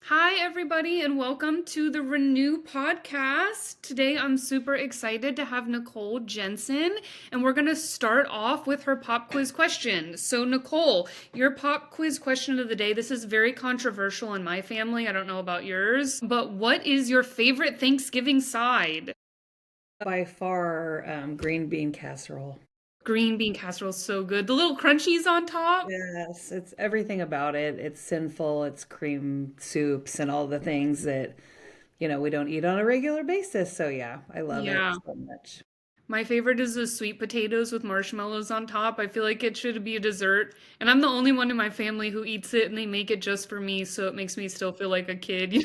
Hi, everybody, and welcome to the Renew podcast. Today, I'm super excited to have Nicole Jensen, and we're going to start off with her pop quiz question. So, Nicole, your pop quiz question of the day, this is very controversial in my family. I don't know about yours, but what is your favorite Thanksgiving side? By far, green bean casserole. Green bean casserole is so good. The little crunchies on top. Yes, it's everything about it. It's sinful, it's cream soups and all the things that, we don't eat on a regular basis. So yeah, I love it Yeah. so much. My favorite is the sweet potatoes with marshmallows on top. I feel like it should be a dessert. And I'm the only one in my family who eats it and they make it just for me, so it makes me still feel like a kid?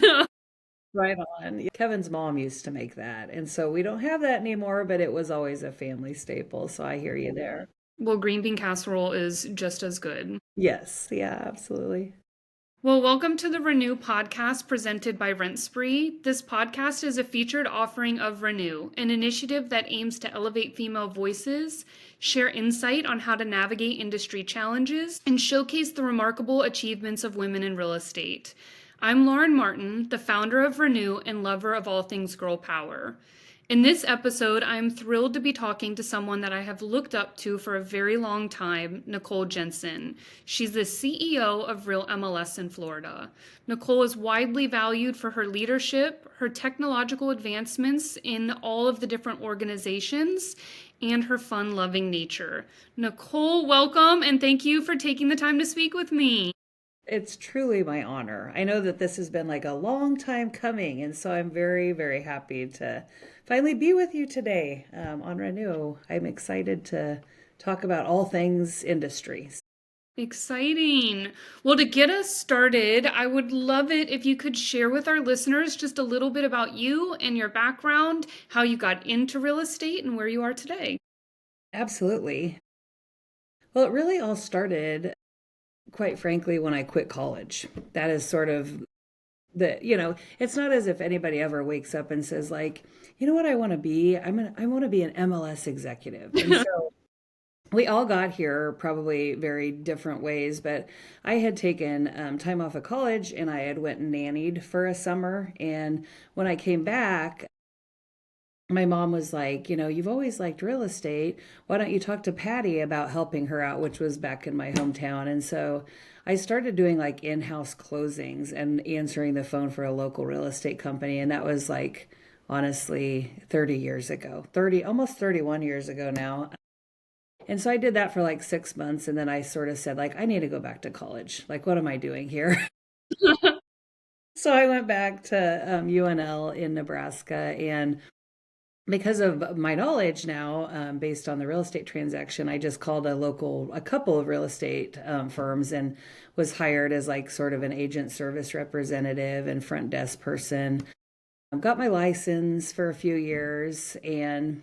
Right on. Kevin's mom used to make that. And so we don't have that anymore, but it was always a family staple. So I hear you there. Well, green bean casserole is just as good. Yes, yeah, absolutely. Well, welcome to the Renew podcast presented by Rent Spree. This podcast is a featured offering of Renew, an initiative that aims to elevate female voices, share insight on how to navigate industry challenges, and showcase the remarkable achievements of women in real estate. I'm Lauren Martin, the founder of Renew and lover of all things girl power. In this episode, I'm thrilled to be talking to someone that I have looked up to for a very long time, Nicole Jensen. She's the CEO of RealMLS in Florida. Nicole is widely valued for her leadership, her technological advancements in all of the different organizations, and her fun-loving nature. Nicole, welcome, and thank you for taking the time to speak with me. It's truly my honor. I know that this has been like a long time coming, and so I'm very, very happy to finally be with you today on Renew. I'm excited to talk about all things industry. Exciting. Well, to get us started, I would love it if you could share with our listeners just a little bit about you and your background, how you got into real estate, and where you are today. Absolutely. Well, it really all started, quite frankly, when I quit college. That is sort of it's not as if anybody ever wakes up and says, like, you know what I want to be? I want to be an MLS executive. And so we all got here probably very different ways, but I had taken time off of college and I had went and nannied for a summer. And when I came back, my mom was like, you've always liked real estate. Why don't you talk to Patty about helping her out, which was back in my hometown. And so I started doing like in-house closings and answering the phone for a local real estate company. And that was like, honestly, 30 years ago, 30, almost 31 years ago now. And so I did that for like 6 months. And then I sort of said, like, I need to go back to college. Like, what am I doing here? So I went back to UNL in Nebraska. And because of my knowledge now, based on the real estate transaction, I just called a couple of real estate firms and was hired as like sort of an agent service representative and front desk person. Got my license for a few years and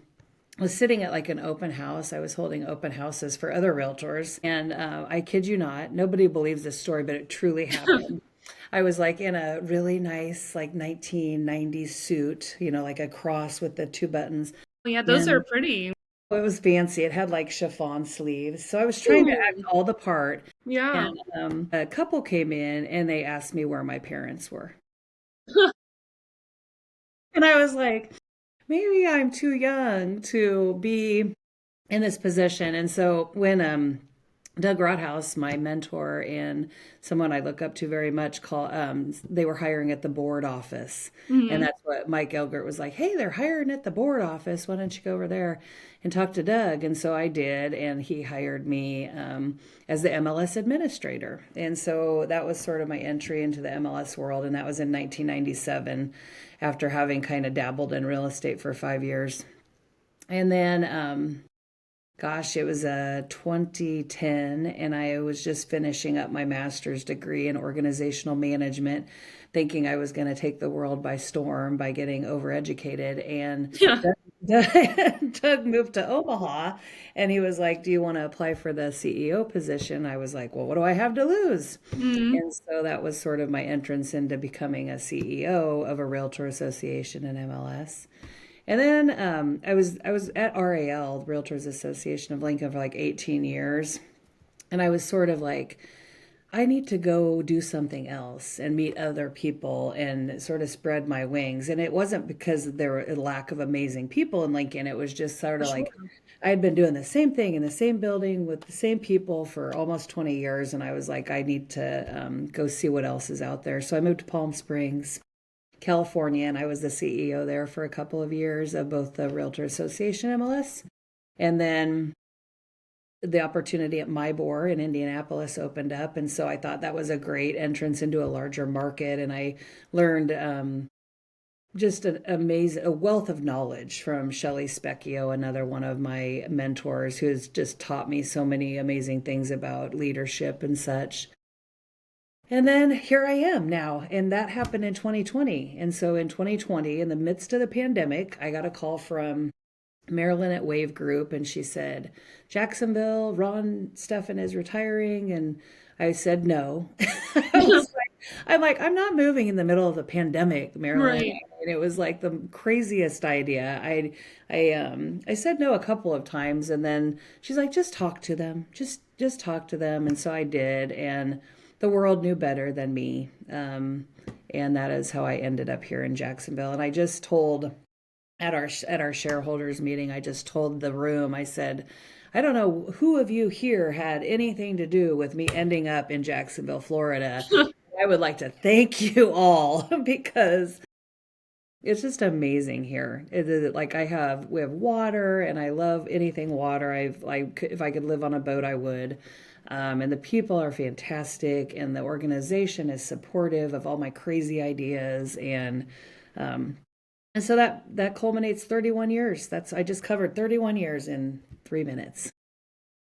was sitting at like an open house. I was holding open houses for other realtors. And I kid you not, nobody believes this story, but it truly happened. I was like in a really nice, like 1990s suit, like a cross with the two buttons. Yeah, those are And pretty. it was fancy. It had like chiffon sleeves. So I was trying to act Ooh, all the part. yeah. And a couple came in and they asked me where my parents were. And I was like, maybe I'm too young to be in this position. And so when Doug Rothaus, my mentor and someone I look up to very much, they were hiring at the board office. And Mhm. that's what Mike Elgert was like, hey, they're hiring at the board office. Why don't you go over there and talk to Doug? And so I did, and he hired me as the MLS administrator. And so that was sort of my entry into the MLS world. And that was in 1997 after having kind of dabbled in real estate for 5 years. And then gosh, it was 2010, and I was just finishing up my master's degree in organizational management, thinking I was going to take the world by storm by getting overeducated. And Yeah. Doug moved to Omaha, and he was like, do you want to apply for the CEO position? I was like, well, what do I have to lose? Mhm. And so that was sort of my entrance into becoming a CEO of a realtor association in MLS. And then I was at RAL, Realtors Association of Lincoln, for like 18 years, and I was sort of like, I need to go do something else and meet other people and sort of spread my wings. And it wasn't because there were a lack of amazing people in Lincoln. It was just sort For of like sure. I had been doing the same thing in the same building with the same people for almost 20 years. And I was like, I need to go see what else is out there. So I moved to Palm Springs, California, and I was the CEO there for a couple of years of both the Realtor Association MLS. And then the opportunity at MyBor in Indianapolis opened up. And so I thought that was a great entrance into a larger market. And I learned just an amazing, a wealth of knowledge from Shelley Specchio, another one of my mentors, who has just taught me so many amazing things about leadership and such. And then here I am now, and that happened in 2020. And so in 2020, in the midst of the pandemic, I got a call from Marilyn at Wave Group, and she said, Jacksonville, Ron Steffen is retiring. And I said, no. I'm not moving in the middle of a pandemic, Marilyn. Right. And it was like the craziest idea. I said no a couple of times, and then she's like, just talk to them. Just talk to them. And so I did, and the world knew better than me. And that is how I ended up here in Jacksonville. And I just told at our shareholders meeting, I just told the room, I said, I don't know who of you here had anything to do with me ending up in Jacksonville, Florida. I would like to thank you all because it's just amazing here. Like we have water, and I love anything water. If I could live on a boat, I would. And the people are fantastic, and the organization is supportive of all my crazy ideas, um, and so that culminates 31 years. I just covered 31 years in 3 minutes.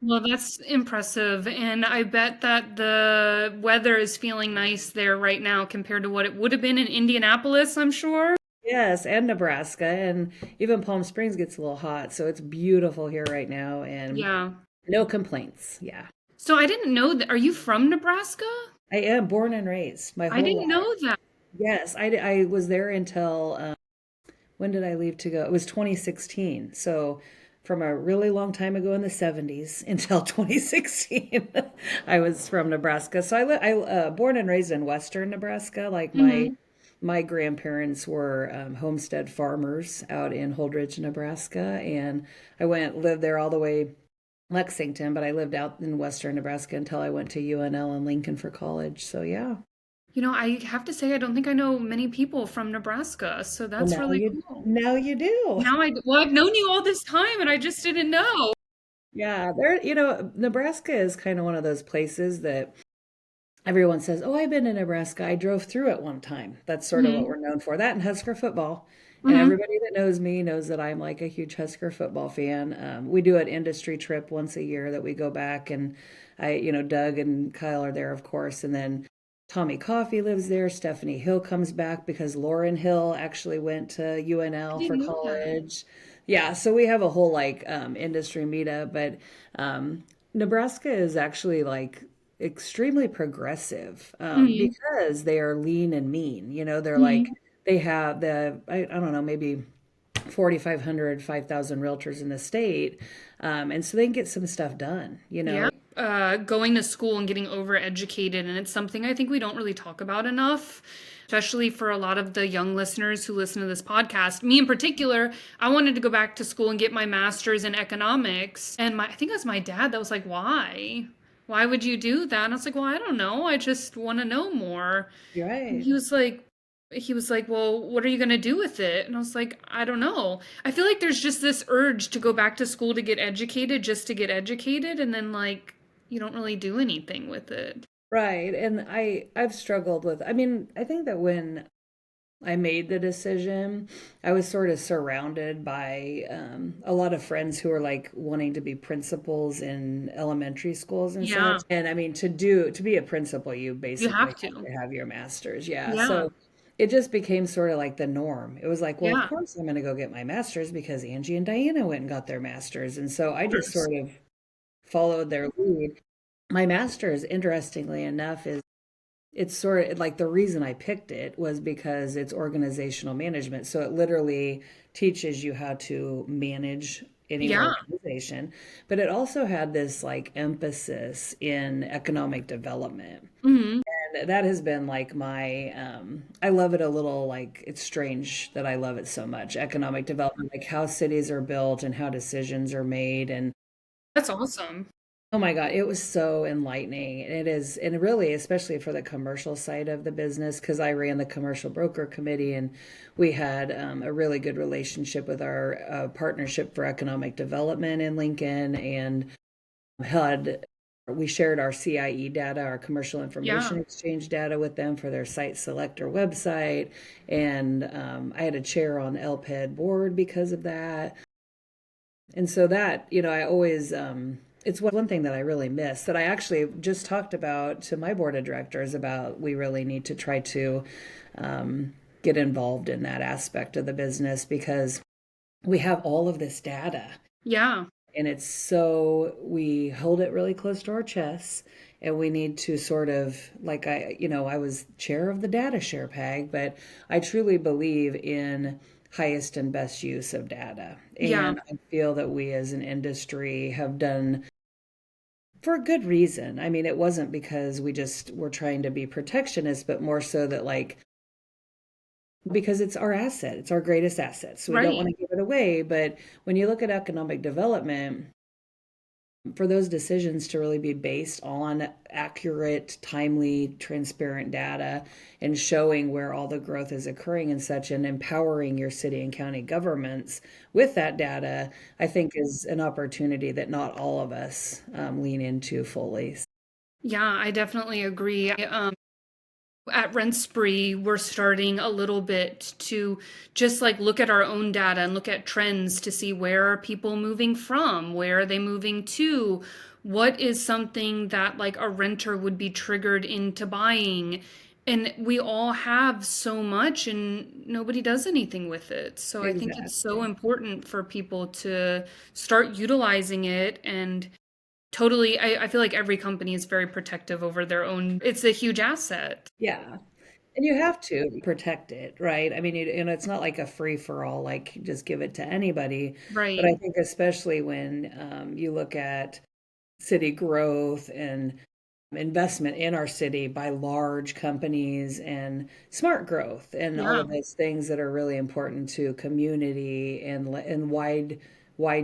Well, that's impressive. And I bet that the weather is feeling nice there right now compared to what it would have been in Indianapolis, I'm sure. Yes, and Nebraska, and even Palm Springs gets a little hot, so it's beautiful here right now, and Yeah. no complaints. Yeah, So I didn't know that. Are you from Nebraska? I am born and raised my I whole didn't life. know that. Yes, I was there until when did I leave to go? It was 2016. So from a really long time ago in the 70s until 2016, I was from Nebraska. So I born and raised in Western Nebraska. Like Hmm. my grandparents were homestead farmers out in Holdridge, Nebraska, and I lived there all the way Lexington, but I lived out in Western Nebraska until I went to UNL in Lincoln for college. So yeah. You know, I have to say, I don't think I know many people from Nebraska, so Well, that's really cool. now you do. Well, I've known you all this time and I just didn't know. Yeah, Nebraska is kind of one of those places that everyone says, "Oh, I've been to Nebraska. I drove through it one time." That's sort of what Hmm. we're known for. That and Husker football. And Hmm. everybody that knows me knows that I'm like a huge Husker football fan. We do an industry trip once a year that we go back, and Doug and Kyle are there, of course, and then Tommy Coffey lives there. Stephanie Hill comes back because Lauren Hill actually went to I UNL for didn't know that. college. Yeah, so we have a whole like industry meetup, but Nebraska is actually like extremely progressive Hmm. because they are lean and mean. They're like Hmm. they have I don't know, maybe 4,500, 5,000 realtors in the state, and so they can get some stuff done. Yeah. Going to school and getting overeducated, and it's something I think we don't really talk about enough, especially for a lot of the young listeners who listen to this podcast. Me in particular, I wanted to go back to school and get my master's in economics, and I think it was my dad that was like, "Why? Why would you do that?" And I was like, "Well, I don't know. I just want to know more." You're And right. he was like, "Well, what are you going to do with it?" And I was like, "I don't know. I feel like there's just this urge to go back to school to get educated just to get educated and then like you don't really do anything with it." Right. And I've struggled with, I mean, I think that when I made the decision, I was sort of surrounded by a lot of friends who are like wanting to be principals in elementary schools and Yeah, such. And I mean, to be a principal, you you basically have have to. to have your master's. Yeah. Yeah. So it just became sort of like the norm. It was like, well, of Yeah. course I'm going to go get my master's because Angie and Diana went and got their masters. And so I Of just course. sort of followed their lead. My master's, interestingly enough, is it's sort of like the reason I picked it was because it's organizational management. So it literally teaches you how to manage any Yeah. organization, but it also had this like emphasis in economic development. Hmm. And that has been like my I love it a little, like it's strange that I love it so much. Economic development, like how cities are built and how decisions are made. And That's awesome. oh my God, it was so enlightening. It is, and really, especially for the commercial side of the business, because I ran the commercial broker committee and we had a really good relationship with our partnership for economic development in Lincoln, and had we shared our CIE data, our commercial Yeah. information exchange data with them for their site selector website. And I had a chair on the LPED board because of that. And so that, I always, it's one thing that I really miss that I actually just talked about to my board of directors about we really need to try to get involved in that aspect of the business because we have all of this data Yeah. and it's so we hold it really close to our chests and we need to sort of like I was chair of the data share pag, but I truly believe in highest and best use of data, Yeah. and I feel that we as an industry have done for a good reason. I mean, it wasn't because we just were trying to be protectionist, but more so that like because it's our asset, it's our greatest asset, so we don't Right. want to give it away. But when you look at economic development, for those decisions to really be based on accurate, timely, transparent data and showing where all the growth is occurring and such, and empowering your city and county governments with that data, I think is an opportunity that not all of us lean into fully. Yeah, I definitely agree. At Rent Spree, we're starting a little bit to just like look at our own data and look at trends to see where are people moving from, where are they moving to, what is something that like a renter would be triggered into buying. And we all have so much and nobody does anything with it. So I think it's so Exactly. important for people to start utilizing it and totally. I feel like every company is very protective over their own. It's a huge asset. Yeah. And you have to protect it, right? I mean, it's not like a free for all, like just give it to anybody. But Right. I think especially when you look at city growth and investment in our city by large companies and smart growth and all Yeah, of those things that are really important to community and wide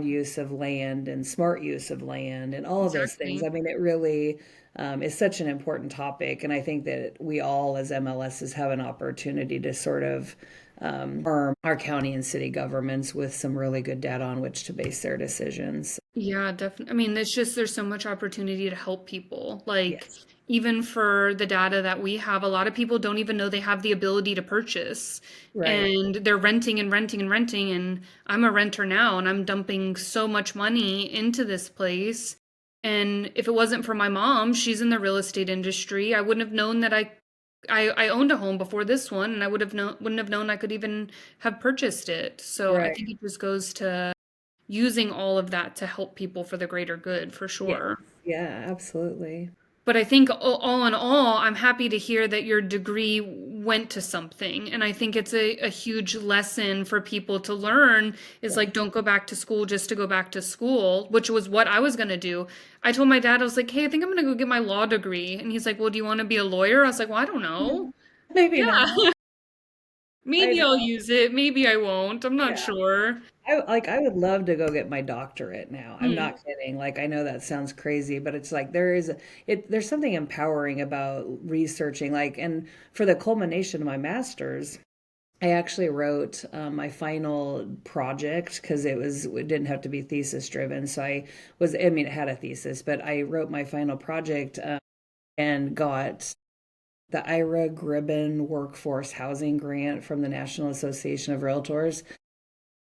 use of land and smart use of land and all of those things. exactly. I mean, it really is such an important topic, and I think that we all as MLSs have an opportunity to sort of arm our county and city governments with some really good data on which to base their decisions. Yeah, definitely. I mean, it's just there's so much opportunity to help people. Like, Yes. even for the data that we have, a lot of people don't even know they have the ability to purchase. Right. And they're renting and renting and renting. And I'm a renter now, and I'm dumping so much money into this place. And if it wasn't for my mom, she's in the real estate industry, I wouldn't have known that I owned a home before this one, and I wouldn't have known I could even have purchased it. So I think Right. it just goes to using all of that to help people for the greater good for Yes. sure. Yeah, absolutely. But I think all in all, I'm happy to hear that your degree went to something. And I think it's a huge lesson for people to learn is like, Yes. don't go back to school just to go back to school, which was what I was going to do. I told my dad, I was like, hey, I think I'm going to go get my law degree. And he's like, well, do you want to be a lawyer? I was like, well, I don't know. Maybe not. Yeah, I maybe I'll know. use it. Maybe I won't. I'm not Yeah. sure. I would love to go get my doctorate now. I'm Hmm. not kidding. Like I know that sounds crazy, but it's like there's something empowering about researching and for the culmination of my master's, I actually wrote my final project because it didn't have to be thesis driven. So I mean, it had a thesis, but I wrote my final project and got the Ira Gribben Workforce Housing Grant from the National Association of Realtors.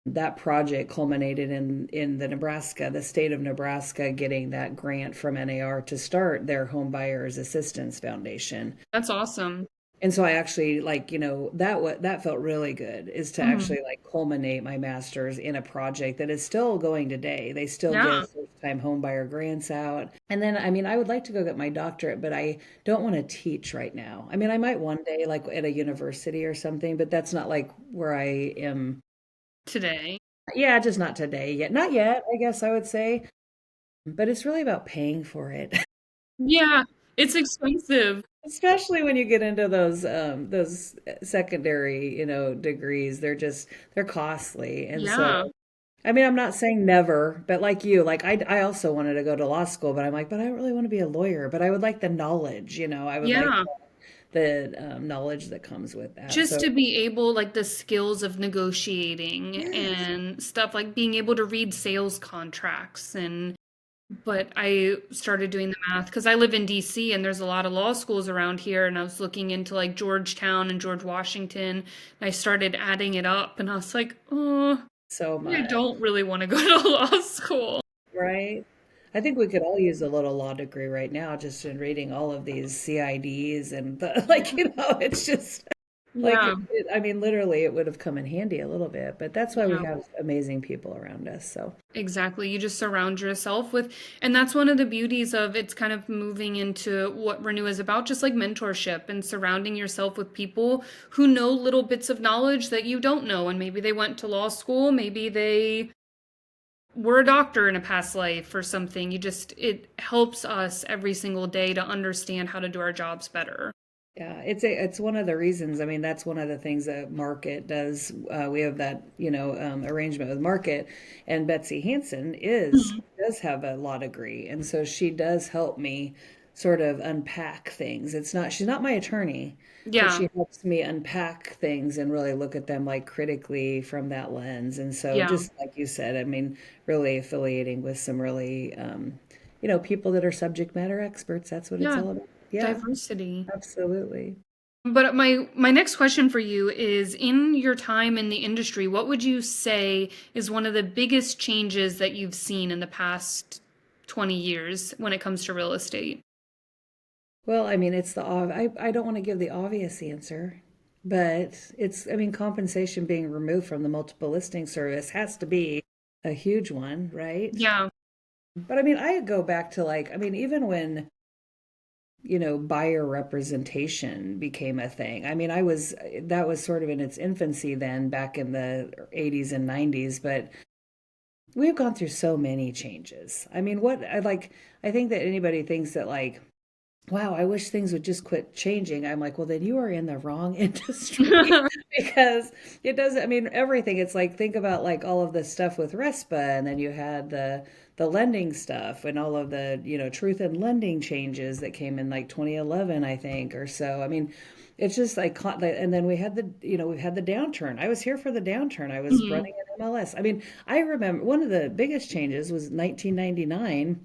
That project culminated in the state of Nebraska getting that grant from NAR to start their Home Buyers Assistance Foundation. That's awesome. And so I actually that felt really good is to Mhm. actually like culminate my master's in a project that is still going today. They still Yeah. give first time home buyer grants out. And then I mean I would like to go get my doctorate, but I don't want to teach right now. I mean I might one day like at a university or something, but that's not like where I am Today. Yeah, just not today yet. Not yet, I guess I would say. But it's really about paying for it. Yeah, it's expensive. Especially when you get into those secondary, degrees. They're costly. And so Yeah. I mean, I'm not saying never, but like you, like I also wanted to go to law school, but I'm like, but I don't really want to be a lawyer, but I would like the knowledge, I would like Yeah. the knowledge that comes with that. Just So to be able, like the skills of negotiating yes, and stuff, like being able to read sales contracts. And but I started doing the math because I live in DC and there's a lot of law schools around here, and I was looking into like Georgetown and George Washington, and I started adding it up, and I was like, oh, so I much, don't really want to go to law school. right? I think we could all use a little law degree right now just in reading all of these CIDs and like, it's just like Yeah, I mean, literally, it would have come in handy a little bit, but that's why we yeah. have amazing people around us. So Exactly. You just surround yourself with, and that's one of the beauties of it's kind of moving into what Renew is about, just like mentorship and surrounding yourself with people who know little bits of knowledge that you don't know. And maybe they went to law school, maybe they were a doctor in a past life or something. It helps us every single day to understand how to do our jobs better. yeah, it's one of the reasons. I mean, that's one of the things that Market does. We have that arrangement with Market, and Betsy Hansen is Mhm. does have a law degree, and so she does help me sort of unpack things. It's not she's not my attorney, but Yeah, she helps me unpack things and really look at them like critically from that lens. And so, yeah, just like you said, I mean, really affiliating with some really people that are subject matter experts. That's what it's yeah. all about. Yeah. Diversity. Absolutely. But my next question for you is in your time in the industry, what would you say is one of the biggest changes that you've seen in the past 20 years when it comes to real estate? Well, I mean, I don't want to give the obvious answer, but I mean, compensation being removed from the multiple listing service has to be a huge one, right? Yeah. But I mean, I go back to like, I mean, even when, buyer representation became a thing. I mean, that was sort of in its infancy then back in the 80s and 90s, but we've gone through so many changes. I mean, I think that anybody thinks that like, wow, I wish things would just quit changing. I'm like, well, then you are in the wrong industry because it doesn't, I mean, everything. It's like, think about like all of the stuff with RESPA, and then you had the lending stuff and all of the, truth in lending changes that came in like 2011, I think, or so. I mean, it's just like, and then we've had the downturn. I was here for the downturn. I was Mhm. running an MLS. I mean, I remember one of the biggest changes was 1999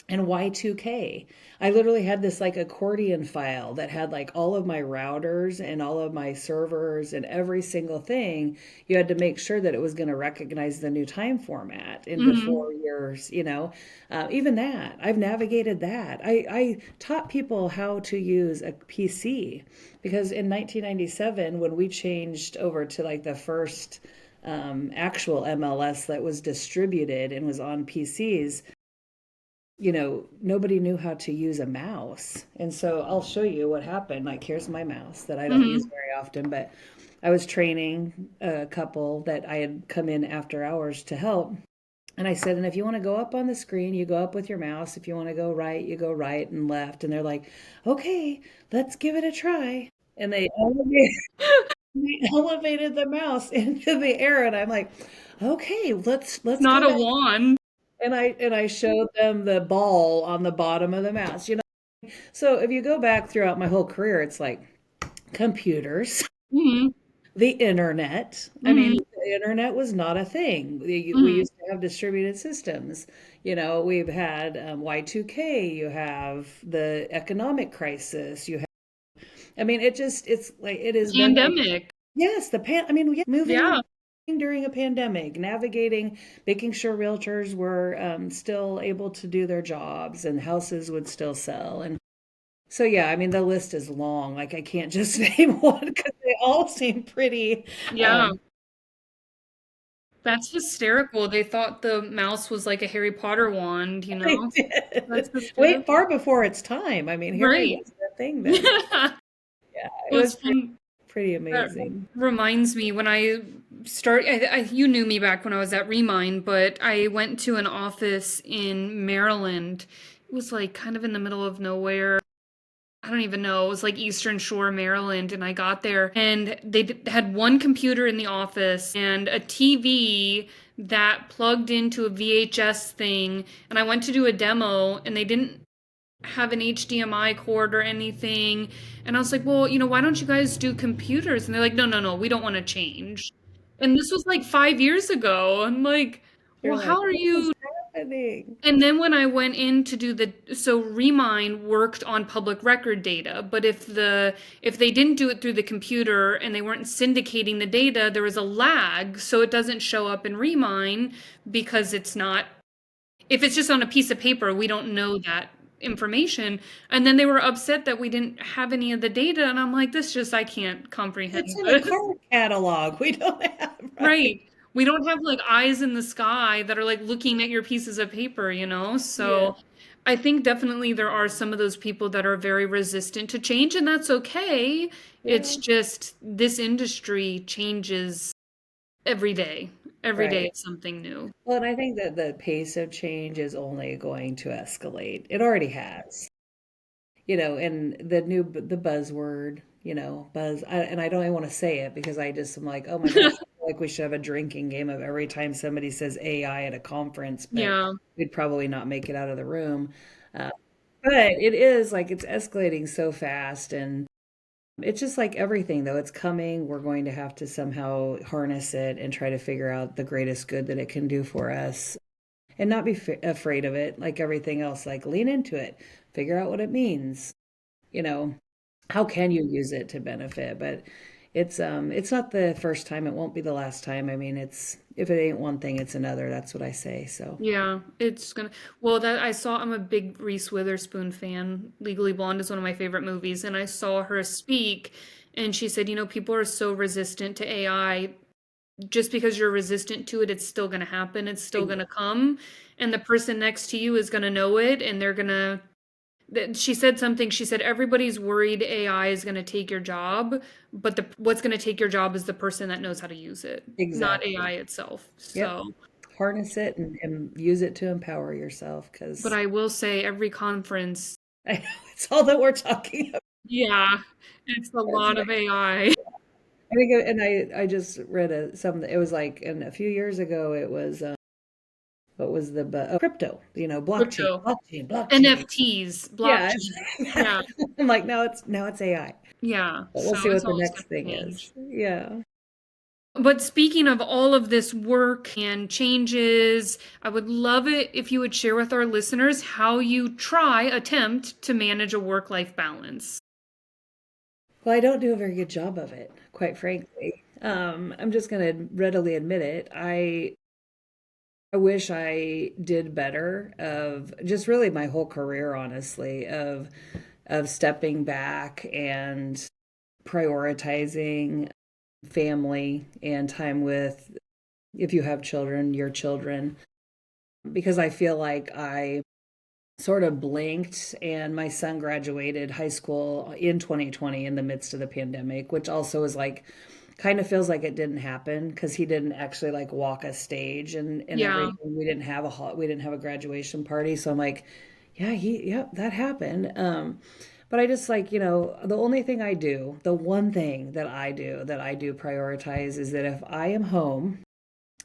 and Y2K. I literally had this like accordion file that had like all of my routers and all of my servers and every single thing. You had to make sure that it was going to recognize the new time format in Mhm. before years, even that. I've navigated that. I taught people how to use a PC because in 1997, when we changed over to like the first actual MLS that was distributed and was on PCs, nobody knew how to use a mouse. And so I'll show you what happened. Like, here's my mouse that I don't use Mhm. very often, but I was training a couple that I had come in after hours to help. And I said, and if you want to go up on the screen, you go up with your mouse. If you want to go right, you go right and left. And they're like, okay, let's give it a try. And they elevated the mouse into the air. And I'm like, okay, It's let's not go a back. wand. And I showed them the ball on the bottom of the mouse. So if you go back throughout my whole career, it's like computers, Mhm. the internet. I mean, Mhm. the internet was not a thing. We Mhm. used to have distributed systems. We've had Y2K. You have the economic crisis. I mean, it's like it has been like, Pandemic. yes, I mean, yeah, moving Yeah. and during a pandemic, navigating, making sure realtors were still able to do their jobs and houses would still sell. And so, yeah, I mean, the list is long. Like, I can't just name one because they all seem pretty. Yeah. Um, That's hysterical. They thought the mouse was like a Harry Potter wand, they That's did. Wait, hysterical. far before its time. I mean, Harry Right. wasn't a thing then. Yeah. Yeah, it Well, was it's fun. pretty That amazing. reminds me when I you knew me back when I was at Remind, but I went to an office in Maryland. It was like kind of in the middle of nowhere. I don't even know. It was like Eastern Shore, Maryland. And I got there and had one computer in the office and a TV that plugged into a VHS thing. And I went to do a demo and they didn't have an HDMI cord or anything. And I was like, well, why don't you guys do computers? And they're like, no, no, no, we don't want to change. And this was like 5 years ago. I'm like, You're well, like, how are what is you? happening? And then when I went in to do so Remind worked on public record data, but if they didn't do it through the computer and they weren't syndicating the data, there was a lag, so it doesn't show up in Remind because it's not if it's just on a piece of paper, we don't know that information. And then they were upset that we didn't have any of the data. And I'm like, I can't It's comprehend in a this. card catalog. We don't have, right? Right. We don't have like eyes in the sky that are like looking at your pieces of paper. Yeah, So I think definitely there are some of those people that are very resistant to change, and that's okay. It's yeah, just this industry changes every day. Every day right. it's something new. Well, and I think that the pace of change is only going to escalate. It already has. And the buzzword, and I don't even want to say it because I just am like, oh my gosh, I feel like we should have a drinking game of every time somebody says AI at a conference, but Yeah. we'd probably not make it out of the room. Uh, but it is like it's escalating so fast, and it's just like everything, though. It's coming. We're going to have to somehow harness it and try to figure out the greatest good that it can do for us and not be afraid of it like everything else. Like lean into it, figure out what it means. You know, how can you use it to benefit? But it's not the first time. It won't be the last time. I mean, it's if it ain't one thing, it's another. That's what I say. So Yeah, it's gonna. Well, that I saw. I'm a big Reese Witherspoon fan. Legally Blonde is one of my favorite movies, and I saw her speak, and she said, people are so resistant to AI. Just because you're resistant to it, it's still gonna happen. It's still gonna come, and the person next to you is gonna know it, and they're gonna. She said something. She said everybody's worried AI is gonna take your job, but what's gonna take your job is the person that knows how to use it, not exactly. AI itself. Yep. So. Harness it and use it to empower yourself But because I will say every conference, I know it's all that we're talking about. yeah, it's a That's lot right. of AI. I think, and I just read something. It was like, and a few years ago, it was what was crypto? Blockchain, Crypto, blockchain, blockchain. NFTs, Yeah, blockchain. Yeah, I'm like, now it's AI. yeah. But we'll So see it's what the always next going thing to is. change. Yeah. But speaking of all of this work and changes, I would love it if you would share with our listeners how you attempt to manage a work-life balance. Well, I don't do a very good job of it, quite frankly. I'm just going to readily admit it. I wish I did better of just really my whole career, honestly, of stepping back and prioritizing family and time with, if you have children, your children, because I feel like I sort of blinked and my son graduated high school in 2020 in the midst of the pandemic, which also is like kind of feels like it didn't happen because he didn't actually like walk a stage and Yeah, everything. We didn't have a graduation party, so I'm like, yep, that happened. But I just like, the only thing I do, the one thing that I do prioritize is that if I am home,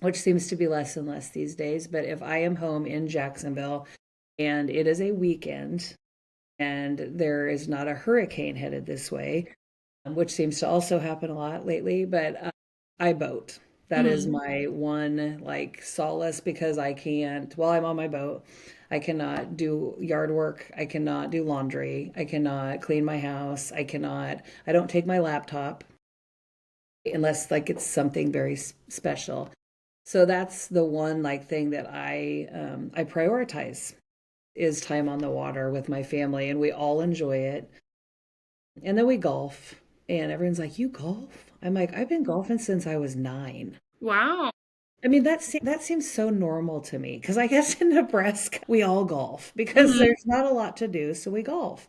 which seems to be less and less these days, but if I am home in Jacksonville and it is a weekend and there is not a hurricane headed this way, which seems to also happen a lot lately, but I boat. That is mm, my one like solace because I can't, while I'm on my boat, I cannot do yard work. I cannot do laundry. I cannot clean my house. I don't take my laptop unless like it's something very special. So that's the one like thing that I prioritize is time on the water with my family, and we all enjoy it. And then we golf, and everyone's like, "You golf?" I'm like, "I've been golfing since I was 9." wow. I mean, that seems so normal to me because I guess in Nebraska we all golf because Mhm. there's not a lot to do, so we golf.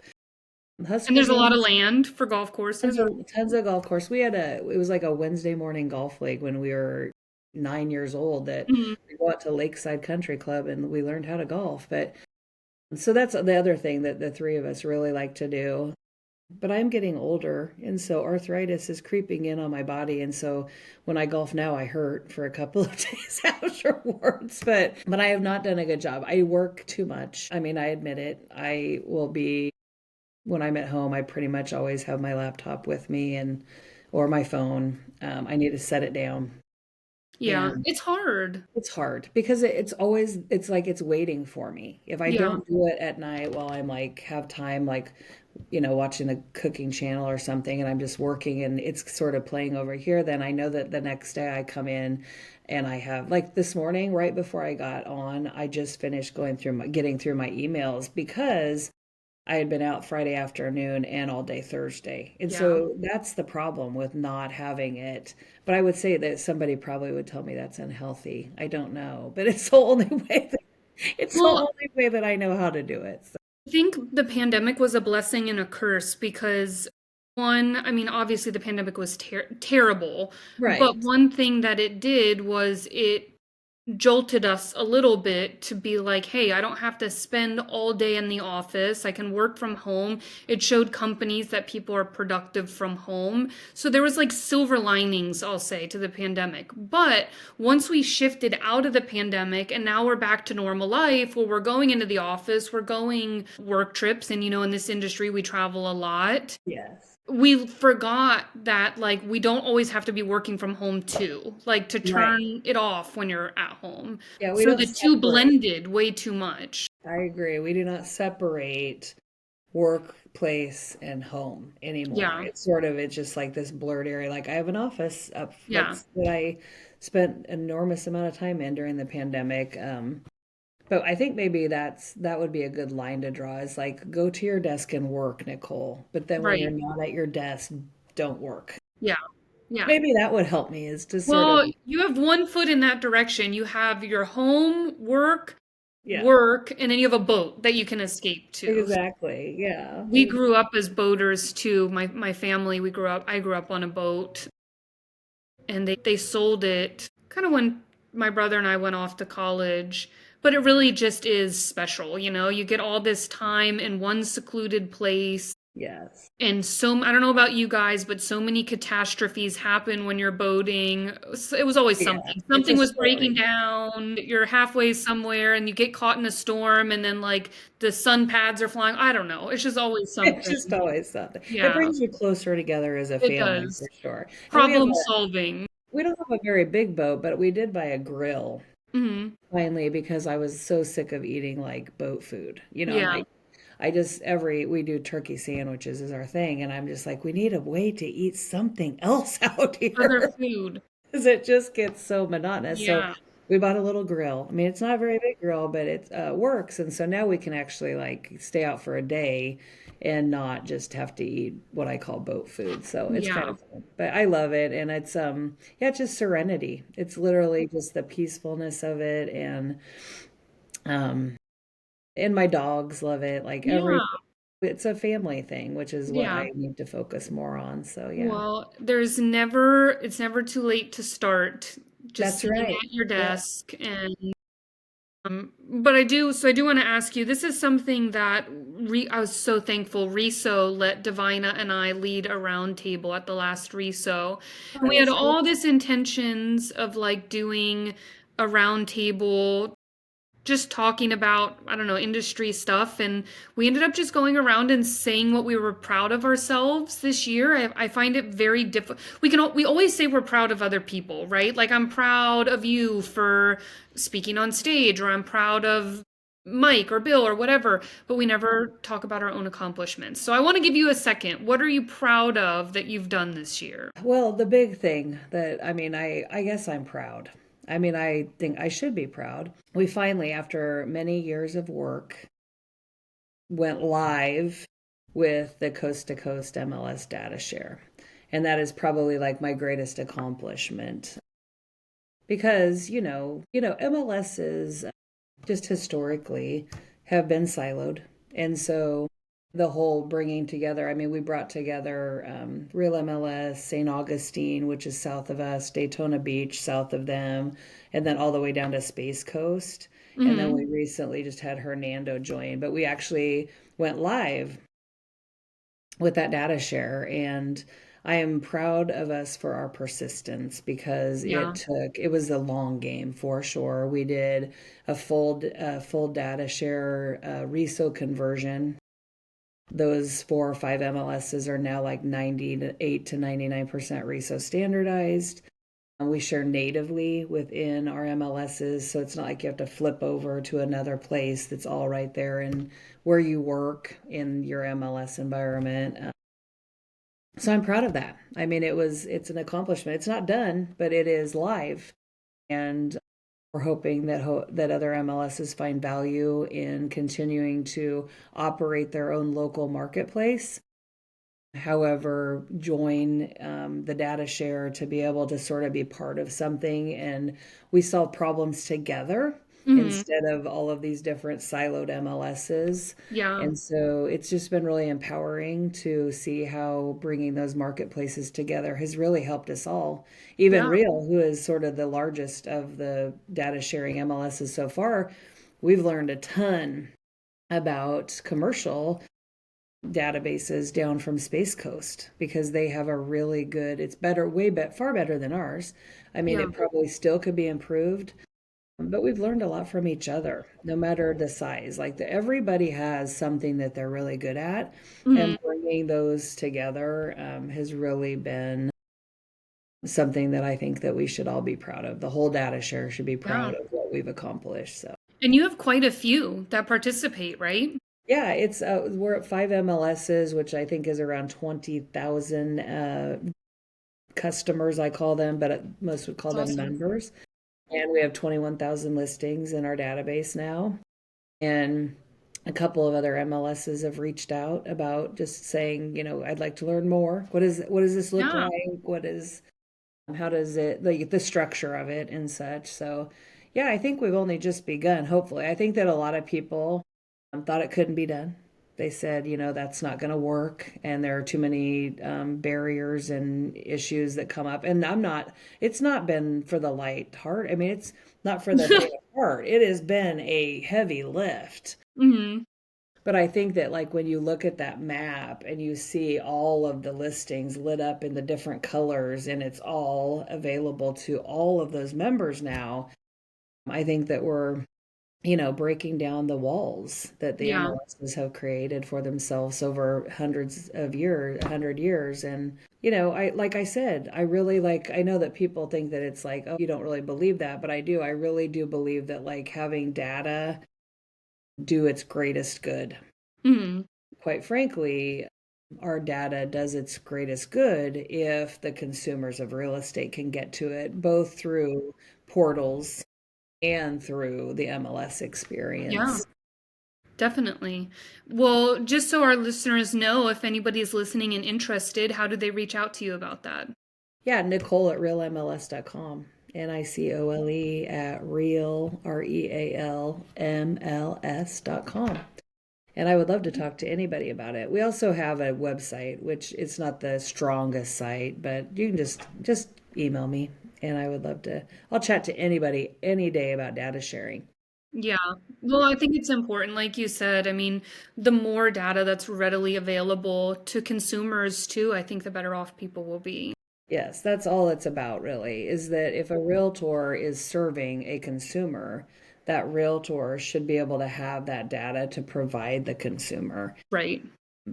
And Husker there's a lot of games. land for golf courses. Tons of golf course. It was like a Wednesday morning golf league when we were 9 years old that Mhm. we go out to Lakeside Country Club and we learned how to golf. But so that's the other thing that the three of us really like to do. But I'm getting older, and so arthritis is creeping in on my body. And so when I golf now, I hurt for a couple of days afterwards. But I have not done a good job. I work too much. I mean, I admit it. I will be when I'm at home, I pretty much always have my laptop with me and or my phone. I need to set it down, Yeah, and it's hard. it's hard because it's always it's like it's waiting for me. If I Yeah, don't do it at night while I'm like have time, like watching the cooking channel or something, and I'm just working and it's sort of playing over here, then I know that the next day I come in and I have like this morning right before I got on, I just finished getting through my emails because I had been out Friday afternoon and all day Thursday. And yeah. so that's the problem with not having it. But I would say that somebody probably would tell me that's unhealthy. I don't know, but it's the Well, only way that I know how to do it. So. I think the pandemic was a blessing and a curse because one, I mean, obviously the pandemic was terrible, but Right. one thing that it did was it jolted us a little bit to be like, hey, I don't have to spend all day in the office. I can work from home. It showed companies that people are productive from home. So there was like silver linings, I'll say, to the pandemic. But once we shifted out of the pandemic and now we're back to normal life where we're going into the office, we're going work trips, and in this industry we travel a lot, Yes. we forgot that like we don't always have to be working from home too, like to Right. turn it off when you're at home. Yeah, we So don't the two separate. blended way too much. I agree. We do not separate workplace and home anymore. Yeah, It's just like this blurred area. Like I have an office up yeah, that I spent an enormous amount of time in during the pandemic. But I think maybe that would be a good line to draw is like go to your desk and work, Nicole. But then when you're right. not at your desk, don't work. Yeah, yeah. Maybe that would help me is to sort of Well, you have one foot in that direction. You have your home, yeah, work, and then you have a boat that you can escape to. exactly. Yeah. We grew up as boaters too. My family, I grew up on a boat, and they sold it kind of when my brother and I went off to college. But it really just is special, You get all this time in one secluded place. Yes. And I don't know about you guys, but so many catastrophes happen when you're boating. It was always Yeah. something. It's a Something was breaking story. down. You're halfway somewhere and you get caught in a storm, and then like the sun pads are flying. I don't know. It's just always It's something. just always something. It Yeah, brings you closer together as a it family does. for sure. And Problem solving. we don't have a very big boat, but we did buy a grill Hmm. finally because I was so sick of eating like boat food. I'm Yeah. like I just we do turkey sandwiches is our thing and I'm just like we need a way to eat something else out Other here food. because it just gets so monotonous. So Yeah. we bought a little grill. I mean, it's not a very big grill, but it works. And so now we can actually like stay out for a day and not just have to eat what I call boat food. So it's kind Yeah. of fun. But I love it. And it's yeah, it's just serenity. It's literally just the peacefulness of it um and my dogs love it. Like Yeah. it's a family thing, which is what Yeah. I need to focus more on. So yeah. Well, it's never too late to start just That's sitting right. at your Yeah. desk. And but I do want to ask you, this is something that I was so thankful Reso let Divina and I lead a round table at the last Reso. Oh, And that we had was all this intentions of like doing a round table, just talking about, I don't know, industry stuff. And we ended up just going around and saying what we were proud of ourselves this year. I find it very difficult. We always say we're proud of other people, right? Like I'm proud of you for speaking on stage, or I'm proud of Mike or Bill or whatever, but we never talk about our own accomplishments. So I want to give you a second. What are you proud of that you've done this year? Well, the big thing that I mean, I guess I'm proud. I mean, I think I should be proud. We finally, after many years of work, went live with the coast to coast MLS data share. And that is probably like my greatest accomplishment because, MLSs just historically have been siloed. And so the whole bringing together. I mean, we brought together RealMLS, St. Augustine, which is south of us, Daytona Beach, south of them, and then all the way down to Space Coast. And then Mm-hmm. we recently just had Hernando join, but we actually went live with that data share. And I am proud of us for our persistence because Yeah. it was a long game for sure. We did a full data share RESO conversion. Those 4 or 5 MLSs are now like 98 to 99% RESO standardized. We share natively within our MLSs, so it's not like you have to flip over to another place. That's all right there in where you work in your MLS environment. So I'm proud of that. I mean, it's an accomplishment. It's not done, but it is live, and we're hoping that other MLSs find value in continuing to operate their own local marketplace. However, join the data share to be able to sort of be part of something, and we solve problems together Mm-hmm. instead of all of these different siloed MLSs. Yeah. And so it's just been really empowering to see how bringing those marketplaces together has really helped us all. Even Yeah. Real, who is sort of the largest of the data sharing MLSs so far, we've learned a ton about commercial databases down from Space Coast because they have a really good, it's better, far better than ours. I mean, Yeah. it probably still could be improved, but we've learned a lot from each other, no matter the size. Everybody has something that they're really good at, Mm-hmm. and bringing those together has really been something that I think that we should all be proud of. The whole data share should be Yeah. proud of what we've accomplished. So. And you have quite a few that participate, right? Yeah, it's we're at 5 MLSs, which I think is around 20,000 customers, I call them, but most would call That's them awesome. members. And we have 21,000 listings in our database now. And a couple of other MLSs have reached out about just saying, I'd like to learn more. What does this look Yeah. like? How does it, like the structure of it and such. So, yeah, I think we've only just begun, hopefully. I think that a lot of people thought it couldn't be done. They said, that's not going to work, and there are too many barriers and issues that come up. And it's not been for the light heart. I mean, it's not for the faint of heart. It has been a heavy lift. Mm-hmm. But I think that, like, when you look at that map and you see all of the listings lit up in the different colors and it's all available to all of those members now, I think that we're, breaking down the walls that the Yeah. MLSs have created for themselves over hundreds of years, 100 years. And, like I said, I know that people think that it's like, oh, you don't really believe that, but I do. I really do believe that, like, having data do its greatest good. Mm-hmm. Quite frankly, our data does its greatest good if the consumers of real estate can get to it, both through portals and through the MLS Yeah. experience. Definitely. Well, just so our listeners know, if anybody's listening and interested, how do they reach out to you about that? Yeah, Nicole at realmls.com. Nicole at RealMLS.com. And I would love to talk to anybody about it. We also have a website, which it's not the strongest site, but you can just email me, and I would love to. I'll chat to anybody any day about data sharing. Yeah. Well, I think it's important, like you said. I mean, the more data that's readily available to consumers too, I think the better off people will be. Yes, that's all it's about, really, is that if a realtor is serving a consumer, that realtor should be able to have that data to provide the consumer. Right.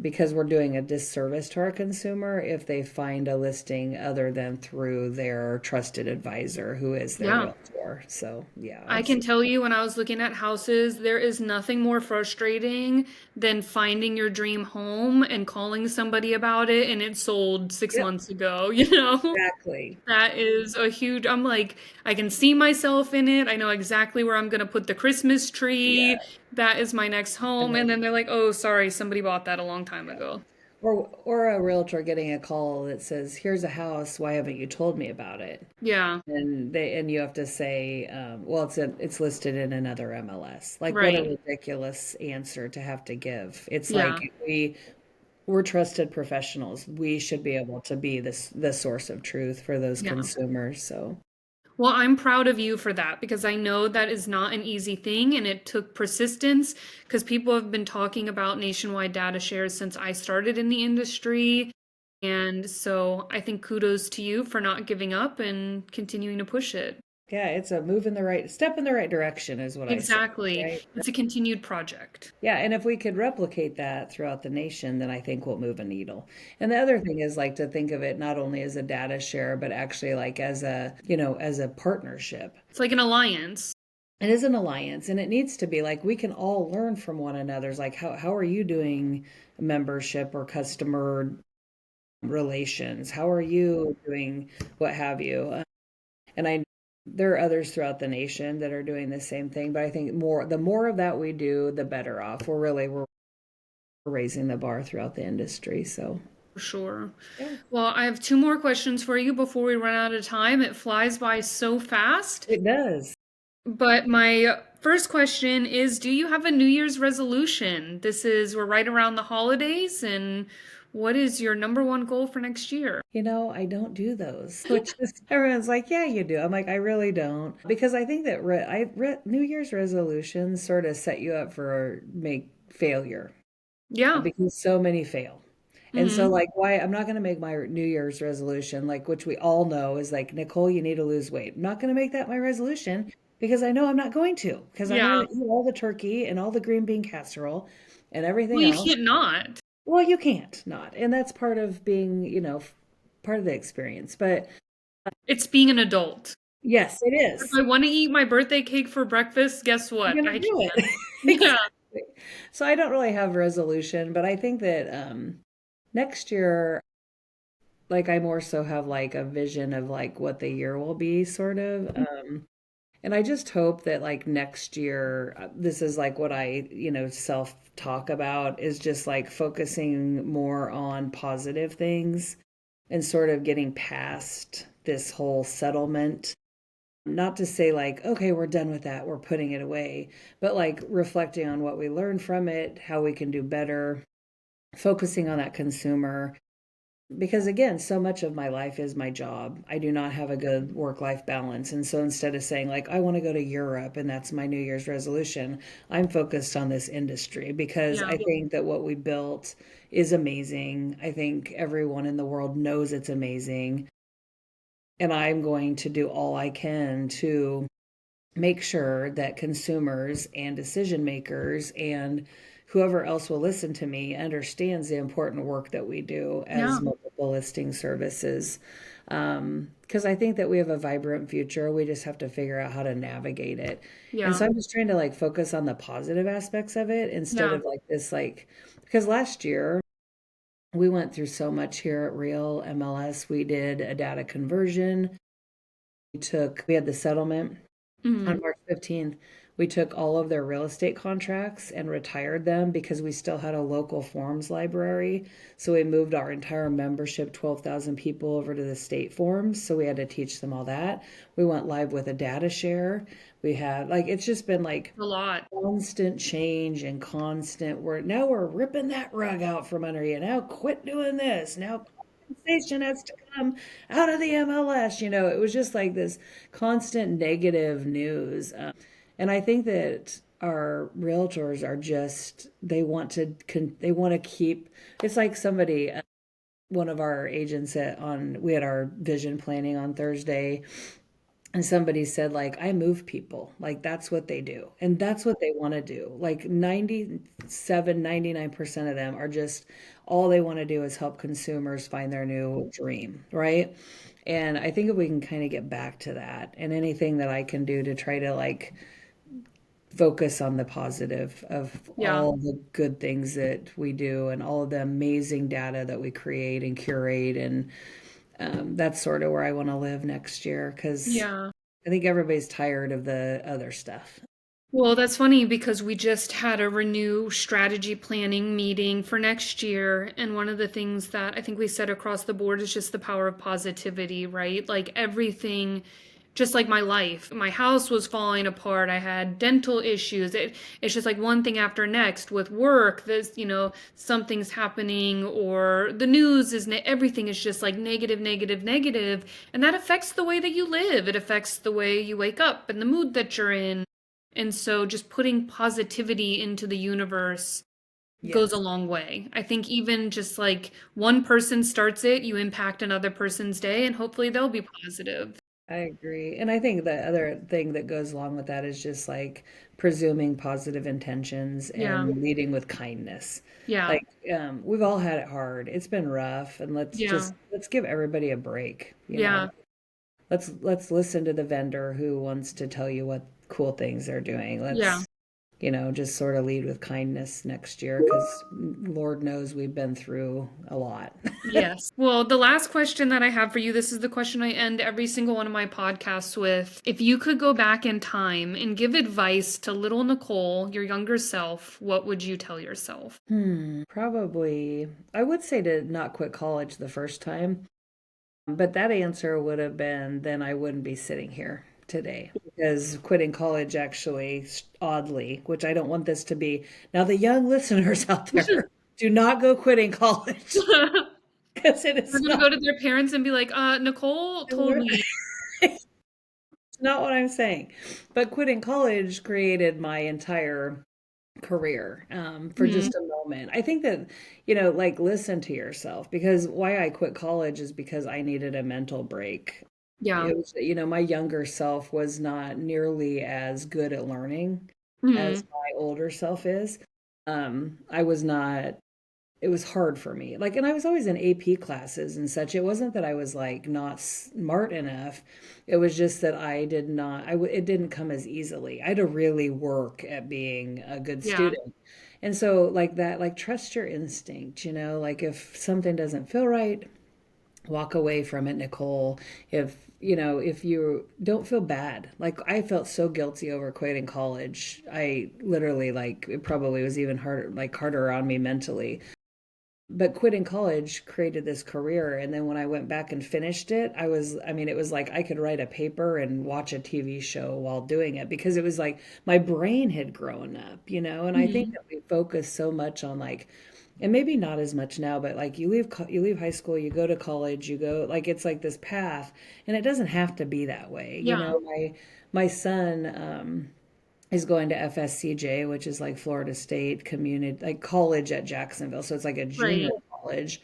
Because we're doing a disservice to our consumer if they find a listing other than through their trusted advisor who is their Yeah. realtor. So, yeah, I can absolutely. tell you when I was looking at houses, there is nothing more frustrating than finding your dream home and calling somebody about it and it sold six Yep, months ago, you know? exactly. That is a huge, I'm like, I can see myself in it. I know exactly where I'm going to put the Christmas Yeah. tree. That is my next And home. And then, then they're like, oh, sorry, somebody bought that a long time yeah. ago. Or a realtor getting a call that says, "Here's a house. Why haven't you told me about it?" Yeah, And you have to say, "Well, it's listed in another MLS." Like, what a right. ridiculous answer to have to give. It's Yeah, like we're trusted professionals. We should be able to be the source of truth for those yeah. consumers. So Well, I'm proud of you for that because I know that is not an easy thing and it took persistence because people have been talking about nationwide data shares since I started in the industry. And so I think kudos to you for not giving up and continuing to push it. yeah, it's a move in the right step in the right direction, is what I say. Exactly. Right? It's a continued project. Yeah, and if we could replicate that throughout the nation, then I think we'll move a needle. And the other thing is like to think of it not only as a data share, but actually like as as a partnership. It's like an alliance. It is an alliance, and it needs to be like we can all learn from one another's like how are you doing membership or customer relations? How are you doing what have you? And I there are others throughout the nation that are doing the same thing, but I think the more of that we do, the better off. We're raising the bar throughout the industry. So, For sure. yeah, Well, I have two more questions for you before we run out of time. It flies by so fast. it does. But my first question is, do you have a New Year's resolution? We're right around the holidays, and what is your number one goal for next year? I don't do those, which is everyone's like, yeah, you do. I'm like, I really don't, because I think that New Year's resolutions sort of set you up for make failure Yeah. because so many fail. And so, Mm-hmm. like, why I'm not going to make my New Year's resolution, like, which we all know is like, Nicole, you need to lose weight. I'm not going to make that my resolution because I know I'm not going to, because I'm Yeah. going to eat all the turkey and all the green bean casserole and Well, everything you else. can't not. Well, you can't not. And that's part of being, part of the experience. But It's being an adult. yes, it If is. I want to eat my birthday cake for breakfast, guess what? You're going I to do can. it. Yeah. Exactly. So I don't really have a resolution, but I think that next year, like I more so have like a vision of like what the year will be sort of. And I just hope that like next year, this is like what I, self talk about is just like focusing more on positive things and sort of getting past this whole settlement. Not to say like, okay, we're done with that, we're putting it away, but like reflecting on what we learned from it, how we can do better, focusing on that consumer, because again, so much of my life is my job. I do not have a good work life balance. And so instead of saying, like, I want to go to Europe and that's my New Year's resolution, I'm focused on this industry because Yeah. I think that what we built is amazing. I think everyone in the world knows it's amazing. And I'm going to do all I can to make sure that consumers and decision makers and whoever else will listen to me understands the important work that we do Yeah. as multiple listing services. Because I think that we have a vibrant future. We just have to figure out how to navigate it. And Yeah. so I'm just trying to like focus on the positive aspects of it instead Yeah. of like this, like, because last year we went through so much here at Real MLS. We did a data conversion. We had the settlement on Mm-hmm. March 15th, we took all of their real estate contracts and retired them because we still had a local forms library. So we moved our entire membership, 12,000 people, over to the state forms. So we had to teach them all that. We went live with a data share. We had like it's just been like A lot. constant change and constant we're ripping that rug out from under you. Now quit doing this. Now compensation has to come out of the MLS. It was just like this constant negative news. And I think that our realtors are just they want to keep it's like somebody one of our agents we had our vision planning on Thursday, and somebody said like I move people, like that's what they do and that's what they want to do. Like 99% of them are just all they want to do is help consumers find their new dream, right? And I think if we can kind of get back to that, and anything that I can do to try to like focus on the positive of Yeah. all the good things that we do and all of the amazing data that we create and curate, and that's sort of where I want to live next year because Yeah. I think everybody's tired of the other stuff. Well, that's funny because we just had a renew strategy planning meeting for next year. And one of the things that I think we said across the board is just the power of positivity, right? Like everything, just like my life, my house was falling apart. I had dental issues. It's just like one thing after next with work. There's, something's happening or the news is, everything is just like negative, negative, negative. And that affects the way that you live. It affects the way you wake up and the mood that you're in. And so just putting positivity into the universe goes a Yes, long way. I think even just like one person starts it, you impact another person's day, and hopefully they'll be positive. I agree. And I think the other thing that goes along with that is just like presuming positive intentions Yeah. and leading with kindness. Yeah. Like, we've all had it hard. It's been rough, and Yeah. let's give everybody a break, Yeah. Let's listen to the vendor who wants to tell you what cool things they're doing. Yeah. Just sort of lead with kindness next year because Lord knows we've been through a lot. Yes. Well, the last question that I have for you, this is the question I end every single one of my podcasts with. If you could go back in time and give advice to little Nicole, your younger self, what would you tell yourself? Probably, I would say to not quit college the first time, but that answer would have been then I wouldn't be sitting here today because quitting college actually, oddly, which I don't want this to be. Now, the young listeners out there, do not go quitting college because it We're is gonna not. go to their parents and be like, Nicole told me. Not what I'm saying. But quitting college created my entire career for Mhm. just a moment. I think that, like listen to yourself because why I quit college is because I needed a mental break. Yeah. It was, my younger self was not nearly as good at learning as Mhm. my older self is. I was not it was hard for me. Like, and I was always in AP classes and such. It wasn't that I was like not smart enough. It was just that I did not, it didn't come as easily. I had to really work at being a good Yeah. student. And so, like that, like trust your instinct, like if something doesn't feel right, walk away from it, Nicole. If you don't feel bad, like I felt so guilty over quitting college. I literally, like, it probably was even harder on me mentally, but quitting college created this career, and then when I went back and finished it, it was like I could write a paper and watch a TV show while doing it because it was like my brain had grown up, and I think Mhm. that we focus so much on like, and maybe not as much now, but like you leave high school, you go to college, you go, like it's like this path, and it doesn't have to be that way. Yeah. My son is going to FSCJ, which is like Florida State Community, like college at Jacksonville. So it's like a junior Right. college.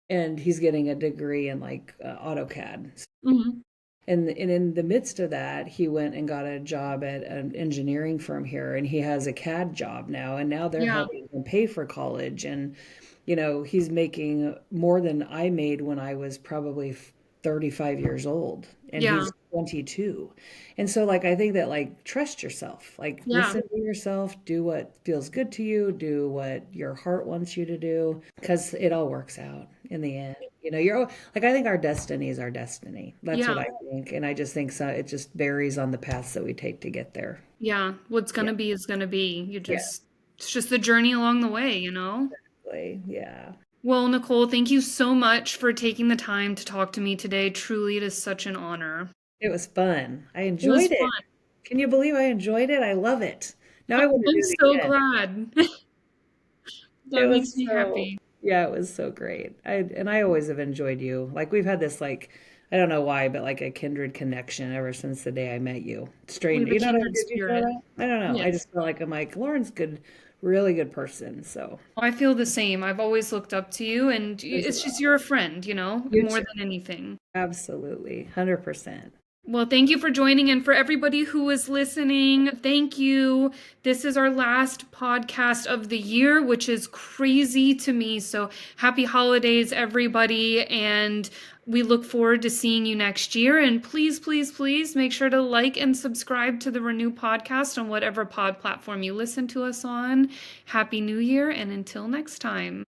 And he's getting a degree in like AutoCAD. Mhm. And in the midst of that, he went and got a job at an engineering firm here, and he has a CAD job now. And now they're Yeah. helping him pay for college. And, he's making more than I made when I was probably 35 years old, and Yeah. he's 22. And so, like, I think that, like, trust yourself, like, Yeah. listen to yourself, do what feels good to you, do what your heart wants you to do, because it all works out in the end. Like, I think our destiny is our destiny. That's what Yeah. I think. And I just think so. It just varies on the paths that we take to get there. Yeah. What's Yeah. gonna be is gonna be. Yeah. It's just the journey along the way. Yeah. Well, Nicole, thank you so much for taking the time to talk to me today. Truly, it is such an honor. It was fun. I It was enjoyed fun. it. Can you believe I enjoyed it? I love it. Now I want to I'm do it so again. glad. It That makes was me so, happy. yeah, it was so great. I always have enjoyed you. Like we've had this like, I don't know why, but like a kindred connection ever since the day I met you. We Strange. have a kindred Did you feel spirit. that? I don't know. I Yes. just feel like I'm like, Lauren's good, really good person. So I feel the same. I've always looked up to you, and as it's just well. you're a friend, You more too. than anything. Absolutely. 100%. Well, thank you for joining. And for everybody who is listening, thank you. This is our last podcast of the year, which is crazy to me. So happy holidays, everybody. And we look forward to seeing you next year. And please, please, please make sure to like and subscribe to the Renew podcast on whatever pod platform you listen to us on. Happy New Year. And until next time.